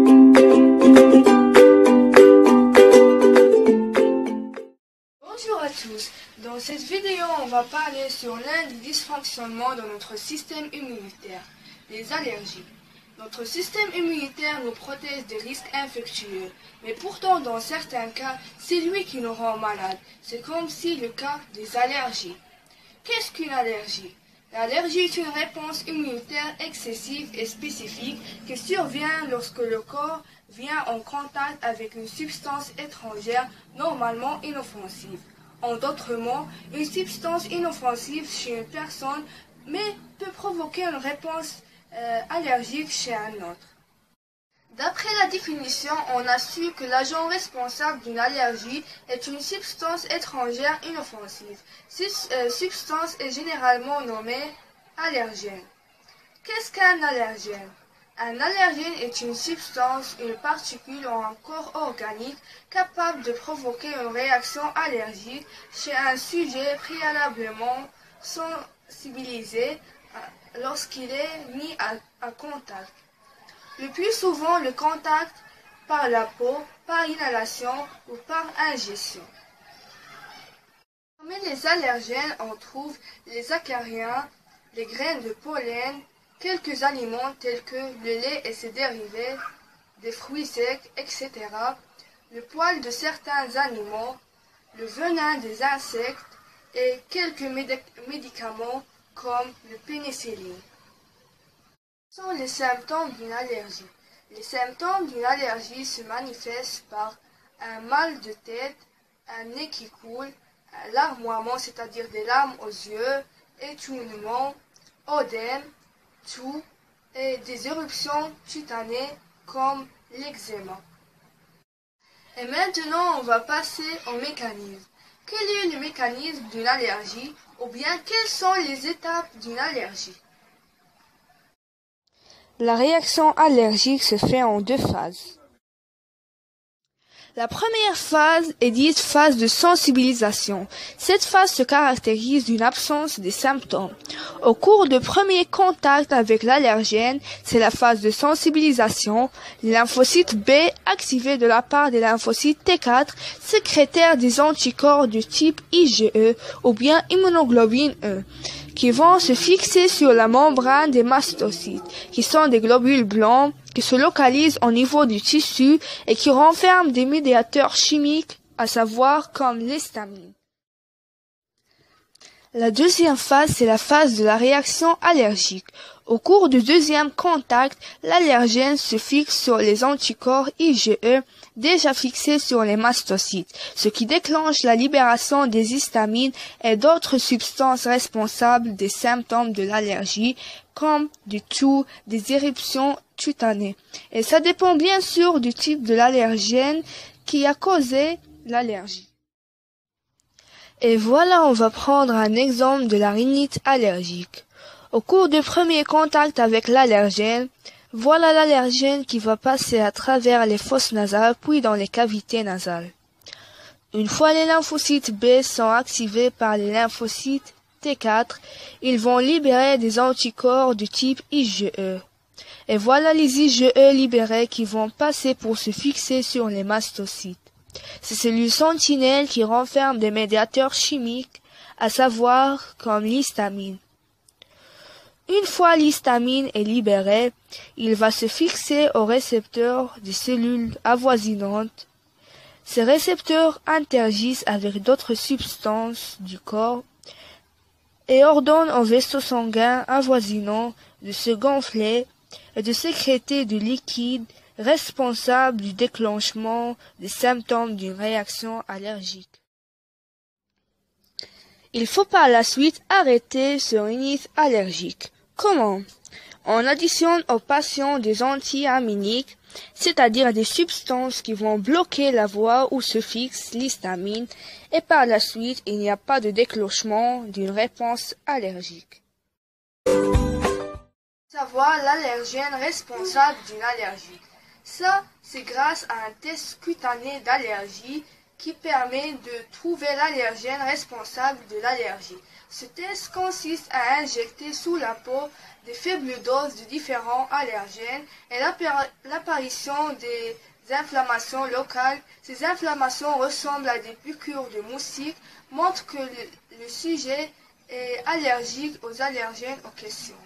Bonjour à tous, dans cette vidéo on va parler sur l'un des dysfonctionnements de notre système immunitaire, les allergies. Notre système immunitaire nous protège des risques infectieux, mais pourtant dans certains cas, c'est lui qui nous rend malades. C'est comme si le cas des allergies. Qu'est-ce qu'une allergie? L'allergie est une réponse immunitaire excessive et spécifique qui survient lorsque le corps vient en contact avec une substance étrangère normalement inoffensive. En d'autres mots, une substance inoffensive chez une personne mais peut provoquer une réponse allergique chez un autre. D'après la définition, on a su que l'agent responsable d'une allergie est une substance étrangère inoffensive. Cette substance est généralement nommée allergène. Qu'est-ce qu'un allergène? Un allergène est une substance, une particule ou un corps organique capable de provoquer une réaction allergique chez un sujet préalablement sensibilisé lorsqu'il est mis à contact. Le plus souvent, le contact par la peau, par inhalation ou par ingestion. Parmi les allergènes, on trouve les acariens, les graines de pollen, quelques aliments tels que le lait et ses dérivés, des fruits secs, etc., le poil de certains animaux, le venin des insectes et quelques médicaments comme le pénicilline. Quels sont les symptômes d'une allergie? Les symptômes d'une allergie se manifestent par un mal de tête, un nez qui coule, un larmoiement, c'est-à-dire des larmes aux yeux, étournement, œdème, toux et des éruptions cutanées comme l'eczéma. Et maintenant, on va passer au mécanisme. Quel est le mécanisme d'une allergie ou bien quelles sont les étapes d'une allergie? La réaction allergique se fait en deux phases. La première phase est dite phase de sensibilisation. Cette phase se caractérise d'une absence des symptômes. Au cours du premier contact avec l'allergène, c'est la phase de sensibilisation. Les lymphocytes B activés de la part des lymphocytes T4, sécrétaires des anticorps du type IgE ou bien immunoglobine E, qui vont se fixer sur la membrane des mastocytes, qui sont des globules blancs qui se localisent au niveau du tissu et qui renferment des médiateurs chimiques, à savoir comme l'histamine. La deuxième phase, c'est la phase de la réaction allergique. Au cours du deuxième contact, l'allergène se fixe sur les anticorps IgE déjà fixés sur les mastocytes, ce qui déclenche la libération des histamines et d'autres substances responsables des symptômes de l'allergie, comme du toux, des éruptions cutanées. Et ça dépend bien sûr du type de l'allergène qui a causé l'allergie. Et voilà, on va prendre un exemple de la rhinite allergique. Au cours du premier contact avec l'allergène, voilà l'allergène qui va passer à travers les fosses nasales puis dans les cavités nasales. Une fois les lymphocytes B sont activés par les lymphocytes T4, ils vont libérer des anticorps du type IgE. Et voilà les IgE libérés qui vont passer pour se fixer sur les mastocytes. Ces cellules sentinelles qui renferment des médiateurs chimiques, à savoir comme l'histamine. Une fois l'histamine est libérée, il va se fixer aux récepteurs des cellules avoisinantes. Ces récepteurs interagissent avec d'autres substances du corps et ordonnent aux vaisseaux sanguins avoisinants de se gonfler et de sécréter du liquide responsable du déclenchement des symptômes d'une réaction allergique. Il faut par la suite arrêter ce rhinite allergique. Comment? On additionne aux patients des antihistaminiques, c'est-à-dire des substances qui vont bloquer la voie où se fixe l'histamine, et par la suite, il n'y a pas de déclenchement d'une réponse allergique. Savoir l'allergène responsable d'une allergie. Ça, c'est grâce à un test cutané d'allergie qui permet de trouver l'allergène responsable de l'allergie. Ce test consiste à injecter sous la peau de faibles doses de différents allergènes et l'apparition des inflammations locales. Ces inflammations ressemblent à des piqûres de moustiques, montrent que le sujet est allergique aux allergènes en question.